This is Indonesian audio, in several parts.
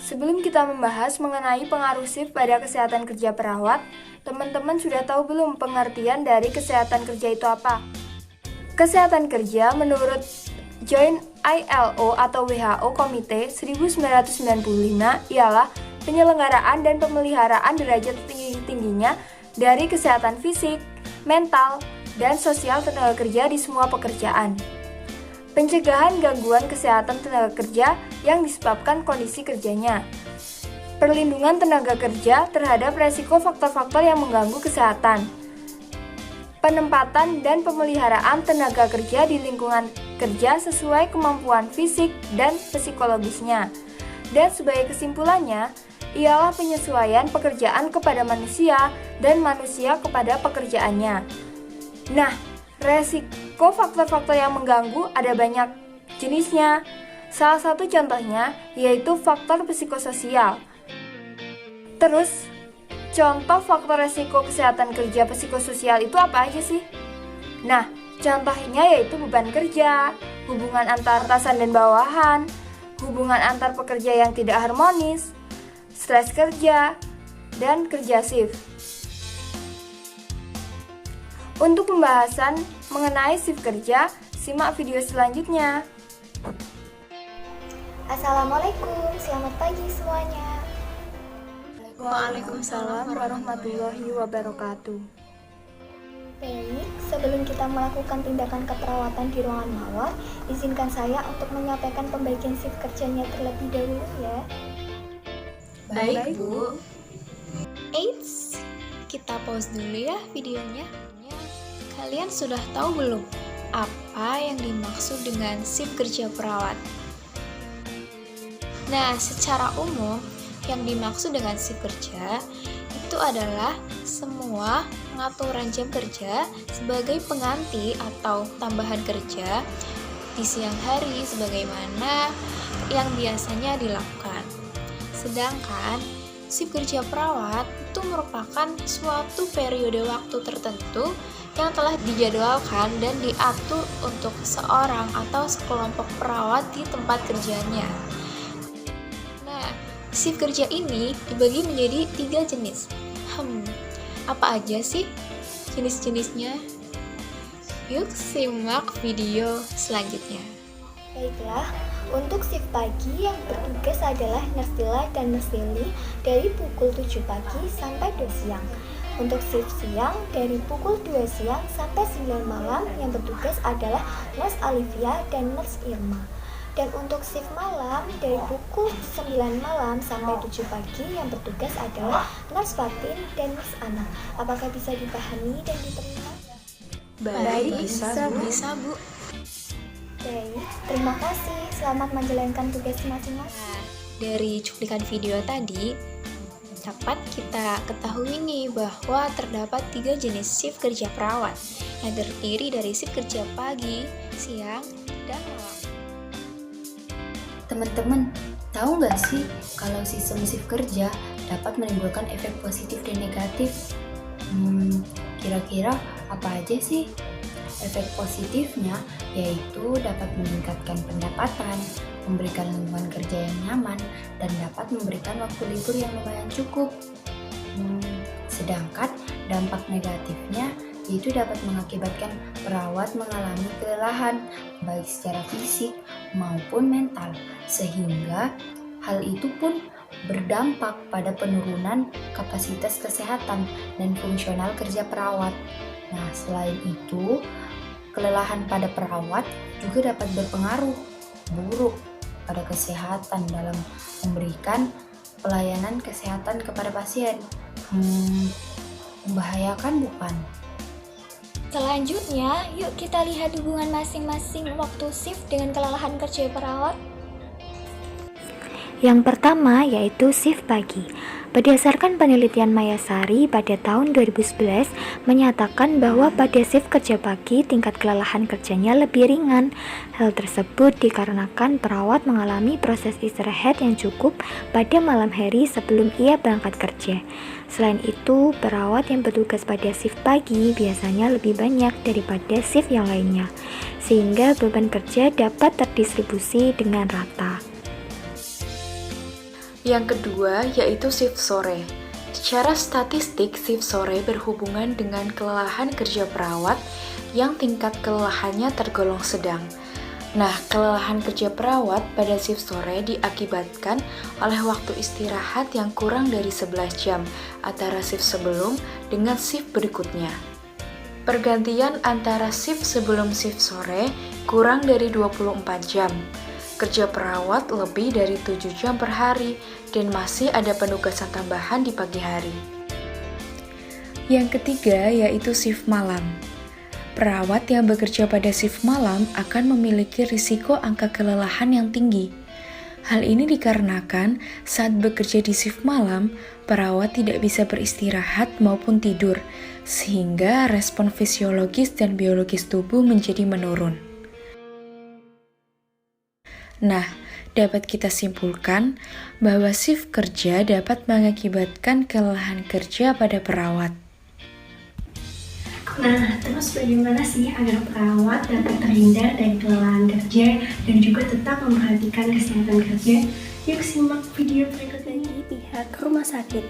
Sebelum kita membahas mengenai pengaruh shift pada kesehatan kerja perawat, teman-teman sudah tahu belum pengertian dari kesehatan kerja itu apa? Kesehatan kerja menurut Joint ILO atau WHO Komite 1995 ialah penyelenggaraan dan pemeliharaan derajat tinggi-tingginya dari kesehatan fisik, mental, dan sosial tenaga kerja di semua pekerjaan. Pencegahan gangguan kesehatan tenaga kerja yang disebabkan kondisi kerjanya. Perlindungan tenaga kerja terhadap resiko faktor-faktor yang mengganggu kesehatan. Penempatan dan pemeliharaan tenaga kerja di lingkungan kerja sesuai kemampuan fisik dan psikologisnya. Dan sebagai kesimpulannya, ialah penyesuaian pekerjaan kepada manusia dan manusia kepada pekerjaannya. Nah, resiko faktor-faktor yang mengganggu ada banyak jenisnya. Salah satu contohnya yaitu faktor psikososial. Terus, contoh faktor resiko kesehatan kerja psikososial itu apa aja sih? Nah, contohnya yaitu beban kerja, hubungan antar atasan dan bawahan, hubungan antar pekerja yang tidak harmonis, stres kerja, dan kerja shift. Untuk pembahasan mengenai shift kerja, simak video selanjutnya. Assalamualaikum, selamat pagi semuanya. Waalaikumsalam warahmatullahi wabarakatuh. Baik, sebelum kita melakukan tindakan keperawatan di ruangan mawar, izinkan saya untuk menyampaikan pembagian shift kerjanya terlebih dahulu ya. Baik, Bu. Eits, kita pause dulu ya videonya. Kalian sudah tahu belum apa yang dimaksud dengan shift kerja perawat? Nah, secara umum yang dimaksud dengan shift kerja itu adalah semua pengaturan jam kerja sebagai pengganti atau tambahan kerja di siang hari sebagaimana yang biasanya dilakukan. Sedangkan shift kerja perawat itu merupakan suatu periode waktu tertentu yang telah dijadwalkan dan diatur untuk seorang atau sekelompok perawat di tempat kerjanya. Nah, shift kerja ini dibagi menjadi 3 jenis. Apa aja sih jenis-jenisnya? Yuk simak video selanjutnya. Baiklah, untuk shift pagi yang bertugas adalah Nurse Dila dan Nurse Deli dari pukul 7 pagi sampai 2 siang. Untuk shift siang dari pukul 2 siang sampai 9 malam yang bertugas adalah Nurse Alivia dan Nurse Irma. Dan untuk shift malam dari pukul 9 malam sampai 7 pagi yang bertugas adalah Nurse Fatin dan Nurse Ana. Apakah bisa dipahami dan diterima? Baik, bisa, Bu. Baik, terima kasih. Selamat menjalankan tugas masing-masing. Dari cuplikan video tadi, dapat kita ketahui nih bahwa terdapat 3 jenis shift kerja perawat yang terdiri dari shift kerja pagi, siang, dan malam. Teman-teman, tahu nggak sih kalau sistem shift kerja dapat menimbulkan efek positif dan negatif? Kira-kira apa aja sih? Efek positifnya yaitu dapat meningkatkan pendapatan, memberikan lingkungan kerja yang nyaman, dan dapat memberikan waktu libur yang lumayan cukup. Sedangkan dampak negatifnya yaitu dapat mengakibatkan perawat mengalami kelelahan baik secara fisik maupun mental, sehingga hal itu pun berdampak pada penurunan kapasitas kesehatan dan fungsional kerja perawat. Nah, selain itu, kelelahan pada perawat juga dapat berpengaruh buruk pada kesehatan dalam memberikan pelayanan kesehatan kepada pasien. Membahayakan bukan? Selanjutnya, yuk kita lihat hubungan masing-masing waktu shift dengan kelelahan kerja perawat. Yang pertama yaitu shift pagi. Berdasarkan penelitian Mayasari pada tahun 2011 menyatakan bahwa pada shift kerja pagi tingkat kelelahan kerjanya lebih ringan. Hal tersebut dikarenakan perawat mengalami proses istirahat yang cukup pada malam hari sebelum ia berangkat kerja. Selain itu, perawat yang bertugas pada shift pagi biasanya lebih banyak daripada shift yang lainnya, sehingga beban kerja dapat terdistribusi dengan rata. Yang kedua yaitu shift sore. Secara statistik, shift sore berhubungan dengan kelelahan kerja perawat yang tingkat kelelahannya tergolong sedang. Nah, kelelahan kerja perawat pada shift sore diakibatkan oleh waktu istirahat yang kurang dari 11 jam antara shift sebelum dengan shift berikutnya. Pergantian antara shift sebelum shift sore kurang dari 24 jam. Kerja perawat lebih dari 7 jam per hari dan masih ada penugasan tambahan di pagi hari. Yang ketiga yaitu shift malam. Perawat yang bekerja pada shift malam akan memiliki risiko angka kelelahan yang tinggi. Hal ini dikarenakan saat bekerja di shift malam, perawat tidak bisa beristirahat maupun tidur, sehingga respon fisiologis dan biologis tubuh menjadi menurun. Nah, dapat kita simpulkan bahwa shift kerja dapat mengakibatkan kelelahan kerja pada perawat. Nah, terus bagaimana sih agar perawat dapat terhindar dari kelelahan kerja dan juga tetap memperhatikan kesehatan kerja? Yuk simak video berikut ini. Bagi pihak rumah sakit.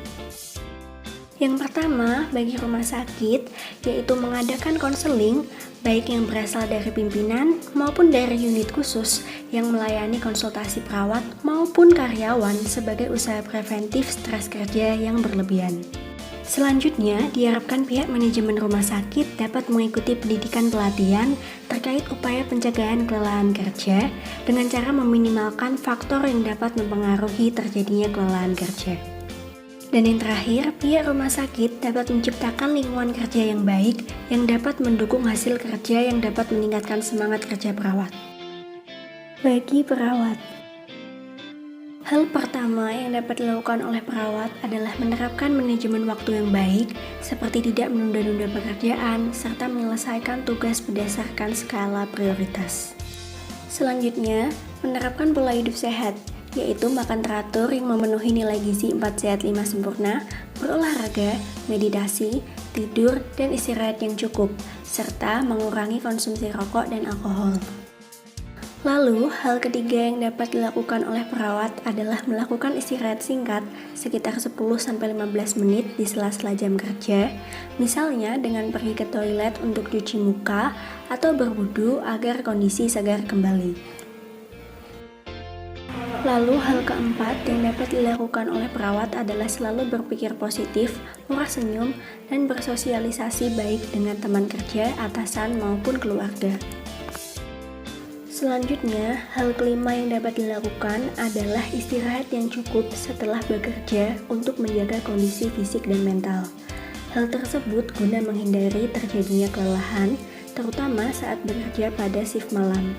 Yang pertama, bagi rumah sakit, yaitu mengadakan konseling, baik yang berasal dari pimpinan maupun dari unit khusus yang melayani konsultasi perawat maupun karyawan sebagai usaha preventif stres kerja yang berlebihan. Selanjutnya, diharapkan pihak manajemen rumah sakit dapat mengikuti pendidikan pelatihan terkait upaya pencegahan kelelahan kerja dengan cara meminimalkan faktor yang dapat mempengaruhi terjadinya kelelahan kerja. Dan yang terakhir, pihak rumah sakit dapat menciptakan lingkungan kerja yang baik yang dapat mendukung hasil kerja yang dapat meningkatkan semangat kerja perawat. Bagi perawat, hal pertama yang dapat dilakukan oleh perawat adalah menerapkan manajemen waktu yang baik, seperti tidak menunda-nunda pekerjaan, serta menyelesaikan tugas berdasarkan skala prioritas. Selanjutnya, menerapkan pola hidup sehat, yaitu makan teratur yang memenuhi nilai gizi 4 sehat 5 sempurna, berolahraga, meditasi, tidur, dan istirahat yang cukup, serta mengurangi konsumsi rokok dan alkohol. Lalu, hal ketiga yang dapat dilakukan oleh perawat adalah melakukan istirahat singkat sekitar 10-15 menit di sela-sela jam kerja, misalnya dengan pergi ke toilet untuk cuci muka atau berwudu agar kondisi segar kembali. Lalu hal keempat yang dapat dilakukan oleh perawat adalah selalu berpikir positif, murah senyum, dan bersosialisasi baik dengan teman kerja, atasan, maupun keluarga. Selanjutnya, hal kelima yang dapat dilakukan adalah istirahat yang cukup setelah bekerja untuk menjaga kondisi fisik dan mental. Hal tersebut guna menghindari terjadinya kelelahan, terutama saat bekerja pada shift malam.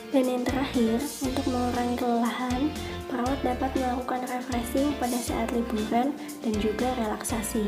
Dan yang terakhir, untuk mengurangi kelelahan, perawat dapat melakukan refreshing pada saat liburan dan juga relaksasi.